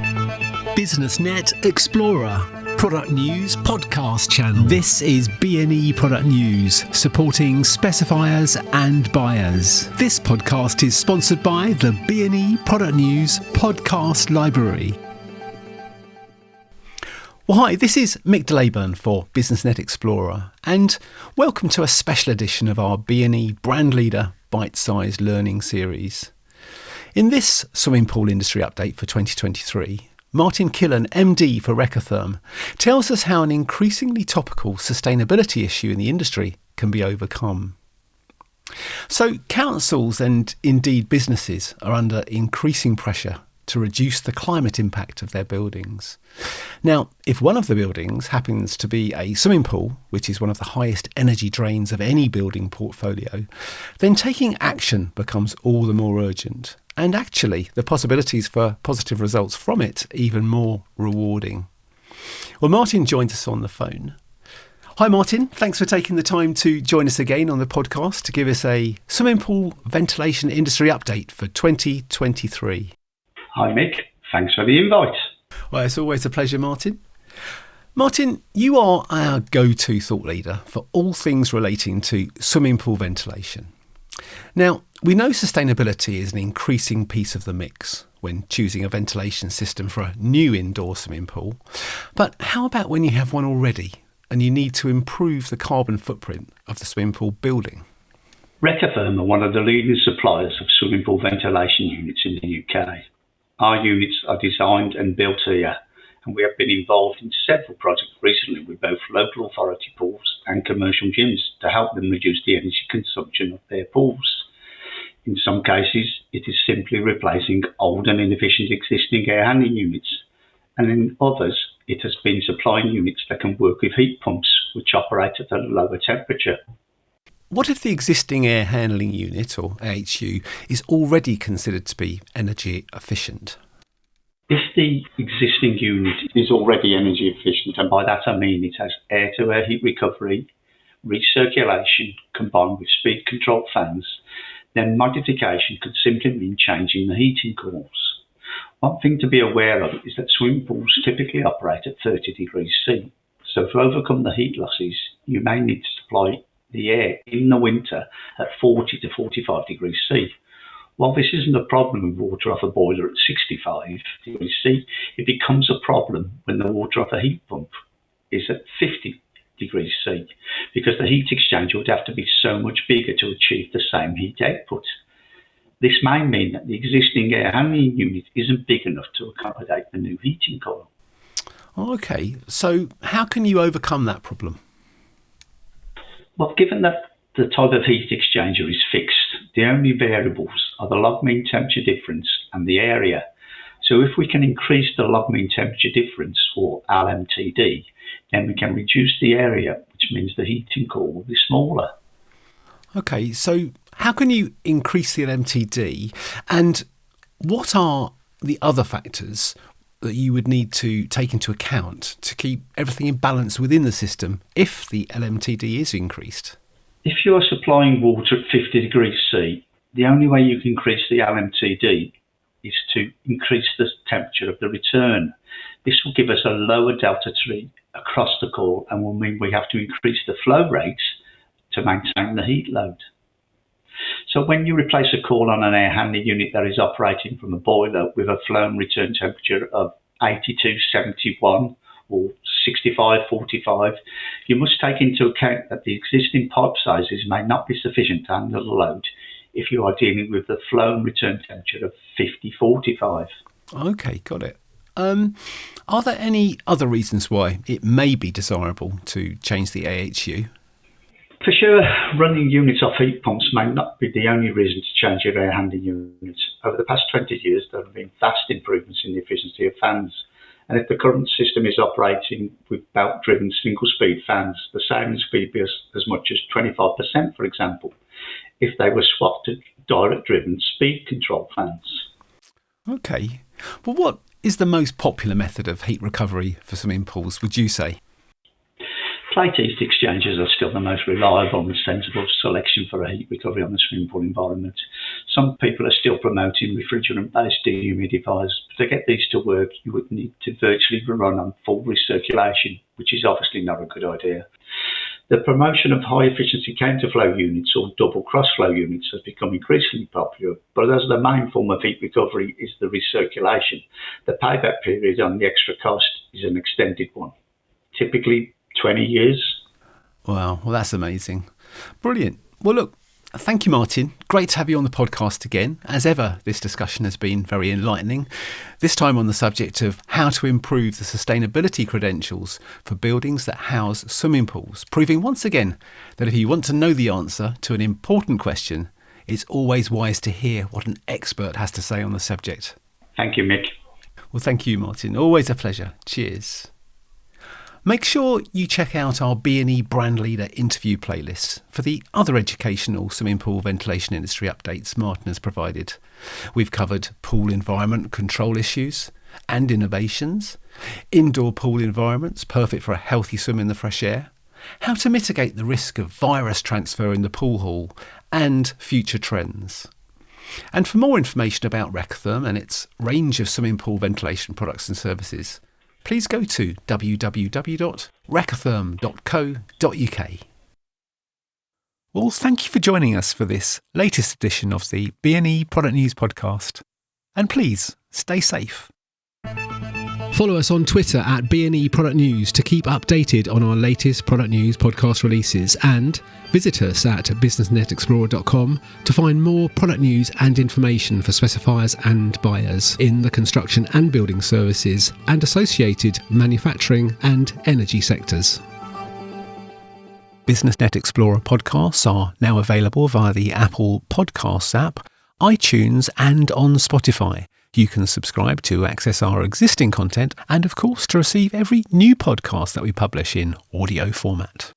BusinessNet Explorer, product news podcast channel. This is B&E Product News, supporting specifiers and buyers. This podcast is sponsored by the B&E Product News podcast library. Well, hi, this is Mick DeLayburn for BusinessNet Explorer, and welcome to a special edition of our B&E Brand Leader Bite-Sized Learning Series. In this swimming pool industry update for 2023, Martin Killen, MD for Recotherm, tells us how an increasingly topical sustainability issue in the industry can be overcome. So councils and indeed businesses are under increasing pressure to reduce the climate impact of their buildings. Now, if one of the buildings happens to be a swimming pool, which is one of the highest energy drains of any building portfolio, then taking action becomes all the more urgent. And actually, the possibilities for positive results from it even more rewarding. Well, Martin joins us on the phone. Hi, Martin. Thanks for taking the time to join us again on the podcast to give us a swimming pool ventilation industry update for 2023. Hi, Mick. Thanks for the invite. Well, it's always a pleasure, Martin. Martin, you are our go-to thought leader for all things relating to swimming pool ventilation. Now, we know sustainability is an increasing piece of the mix when choosing a ventilation system for a new indoor swimming pool. But how about when you have one already and you need to improve the carbon footprint of the swimming pool building? Recotherm are one of the leading suppliers of swimming pool ventilation units in the UK. Our units are designed and built here, and we have been involved in several projects recently with both local authority pools and commercial gyms to help them reduce the energy consumption of their pools. In some cases, it is simply replacing old and inefficient existing air handling units, and in others, it has been supplying units that can work with heat pumps, which operate at a lower temperature. What if the existing air handling unit, or AHU, is already considered to be energy efficient? If the existing unit is already energy efficient, and by that I mean it has air-to-air heat recovery, recirculation combined with speed control fans, then modification could simply mean changing the heating coils. One thing to be aware of is that swimming pools typically operate at 30 degrees C, so to overcome the heat losses, you may need to supply the air in the winter at 40 to 45 degrees C. While this isn't a problem with water off a boiler at 65 degrees C, it becomes a problem when the water off a heat pump is at 50 degrees C, because the heat exchanger would have to be so much bigger to achieve the same heat output. This may mean that the existing air handling unit isn't big enough to accommodate the new heating coil. Okay, so how can you overcome that problem? Well, given that the type of heat exchanger is fixed, the only variables are the log mean temperature difference and the area. So if we can increase the log mean temperature difference, or LMTD, then we can reduce the area, which means the heating coil will be smaller. Okay, so how can you increase the LMTD, and what are the other factors that you would need to take into account to keep everything in balance within the system if the LMTD is increased? If you are supplying water at 50 degrees C, the only way you can increase the LMTD is to increase the temperature of the return. This will give us a lower delta T across the coil and will mean we have to increase the flow rates to maintain the heat load. So when you replace a coil on an air handling unit that is operating from a boiler with a flow and return temperature of 82-71 or 65-45, you must take into account that the existing pipe sizes may not be sufficient to handle the load if you are dealing with the flow and return temperature of 50-45. Okay, got it. Are there any other reasons why it may be desirable to change the AHU? For sure, running units off heat pumps may not be the only reason to change your air handling units. Over the past 20 years, there have been vast improvements in the efficiency of fans. And if the current system is operating with belt-driven single-speed fans, the savings could be as much as 25%, for example, if they were swapped to direct-driven speed control fans. Okay. Well, what is the most popular method of heat recovery for swimming pools, would you say? plate heat exchangers are still the most reliable and sensible selection for a heat recovery on the swimming pool environment. Some people are still promoting refrigerant-based dehumidifiers, but to get these to work, you would need to virtually run on full recirculation, which is obviously not a good idea. The promotion of high-efficiency counterflow units or double cross-flow units has become increasingly popular, but as the main form of heat recovery is the recirculation, the payback period on the extra cost is an extended one, typically 20 years. Wow, well, that's amazing. Brilliant. Well, look, thank you, Martin. Great to have you on the podcast again. As ever, this discussion has been very enlightening, this time on the subject of how to improve the sustainability credentials for buildings that house swimming pools, proving once again that if you want to know the answer to an important question, it's always wise to hear what an expert has to say on the subject. Thank you, Mick. Well, thank you, Martin. Always a pleasure. Cheers. Make sure you check out our B&E Brand Leader interview playlists for the other educational swimming pool ventilation industry updates Martin has provided. We've covered pool environment control issues and innovations, indoor pool environments perfect for a healthy swim in the fresh air, how to mitigate the risk of virus transfer in the pool hall, and future trends. And for more information about Recotherm and its range of swimming pool ventilation products and services, please go to www.recotherm.co.uk. Well, thank you for joining us for this latest edition of the B&E Product News podcast. And please, stay safe. Follow us on Twitter at B&E Product News to keep updated on our latest product news podcast releases, and visit us at businessnetexplorer.com to find more product news and information for specifiers and buyers in the construction and building services and associated manufacturing and energy sectors. BusinessNet Explorer podcasts are now available via the Apple Podcasts app, iTunes and on Spotify. You can subscribe to access our existing content and, of course, to receive every new podcast that we publish in audio format.